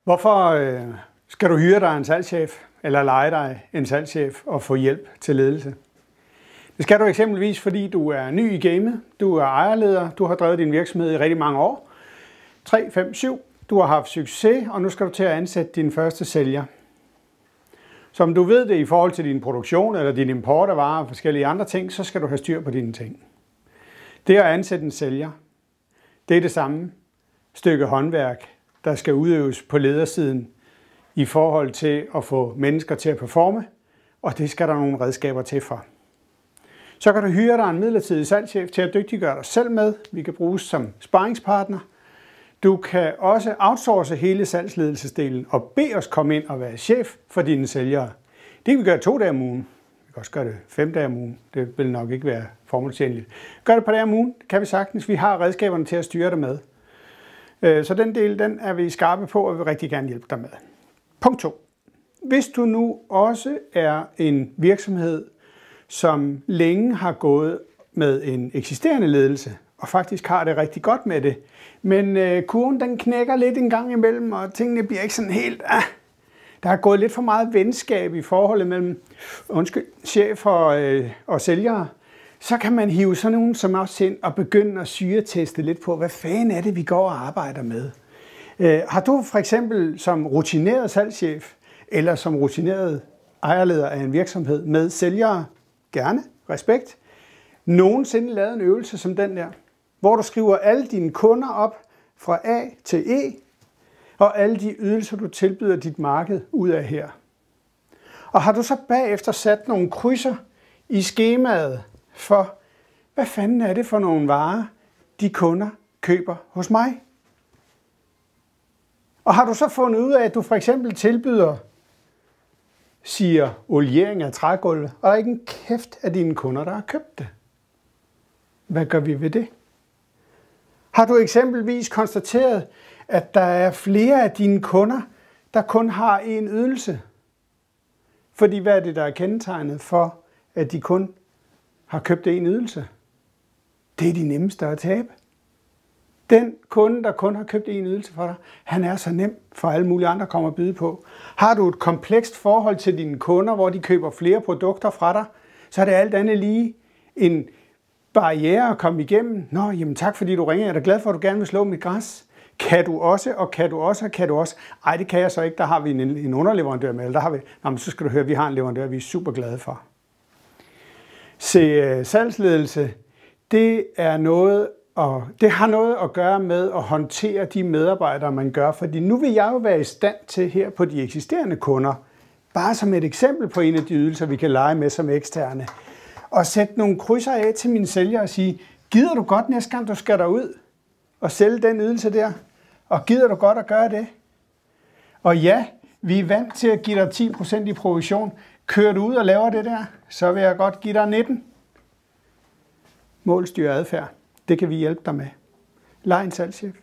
Hvorfor skal du hyre dig en salgschef eller leje dig en salgschef og få hjælp til ledelse? Det skal du eksempelvis, fordi du er ny i gamet, du er ejerleder, du har drevet din virksomhed i rigtig mange år. 3, 5, 7. Du har haft succes, og nu skal du til at ansætte din første sælger. Som du ved det i forhold til din produktion eller din import af varer og forskellige andre ting, så skal du have styr på dine ting. Det at ansætte en sælger, det er det samme stykke håndværk, der skal udøves på ledersiden i forhold til at få mennesker til at performe, og det skal der nogle redskaber til for. Så kan du hyre dig en midlertidig salgschef til at dygtiggøre dig selv med. Vi kan bruges som sparringspartner. Du kan også outsource hele salgsledelsesdelen og bede os komme ind og være chef for dine sælgere. Det kan vi gøre 2 dage om ugen. Vi kan også gøre det 5 dage om ugen. Det vil nok ikke være formålstjenligt. Gør det et par dage om ugen, det kan vi sagtens. Vi har redskaberne til at styre det med. Så den del, den er vi skarpe på, og vil rigtig gerne hjælpe dig med. Punkt 2. Hvis du nu også er en virksomhed, som længe har gået med en eksisterende ledelse, og faktisk har det rigtig godt med det, men kurven den knækker lidt en gang imellem, og tingene bliver ikke sådan helt... Der er gået lidt for meget venskab i forholdet mellem chef og sælgere, så kan man hive sådan nogen som os ind og begynde at syreteste lidt på, hvad fanden er det, vi går og arbejder med. Har du for eksempel som rutineret salgschef, eller som rutineret ejerleder af en virksomhed med sælgere, gerne, respekt, nogensinde lavet en øvelse som den der, hvor du skriver alle dine kunder op fra A til E, og alle de ydelser, du tilbyder dit marked ud af her. Og har du så bagefter sat nogle krydser i skemaet for, hvad fanden er det for nogle varer, de kunder køber hos mig? Og har du så fundet ud af, at du for eksempel tilbyder, siger oliering af trægulve, og der er ikke en kæft af dine kunder, der har købt det? Hvad gør vi ved det? Har du eksempelvis konstateret, at der er flere af dine kunder, der kun har en ydelse? Fordi hvad er det, der er kendetegnet for, at de kun har købt en ydelse? Det er de nemmeste at tabe. Den kunde, der kun har købt en ydelse for dig, han er så nem for alle mulige andre at komme og byde på. Har du et komplekst forhold til dine kunder, hvor de køber flere produkter fra dig, så er det alt andet lige en barriere at komme igennem. Nå, jamen tak fordi du ringer. Jeg er da glad for, at du gerne vil slå mit græs. Kan du også, og kan du også, og kan du også? Ej, det kan jeg så ikke. Der har vi en underleverandør med. Eller der har vi... Nå, men så skal du høre, at vi har en leverandør, vi er super glade for. Se, salgsledelse, det har noget at gøre med at håndtere de medarbejdere, man gør. Fordi nu vil jeg jo være i stand til her på de eksisterende kunder, bare som et eksempel på en af de ydelser, vi kan lege med som eksterne, og sætte nogle krydser af til mine sælgere og sige, gider du godt næste gang, du skal derud og sælge den ydelse der? Og gider du godt at gøre det? Og ja, vi er vant til at give dig 10% i provision. Kører du ud og laver det der, så vil jeg godt give dig 19. Målstyret adfærd. Det kan vi hjælpe dig med. Lej en salgschef.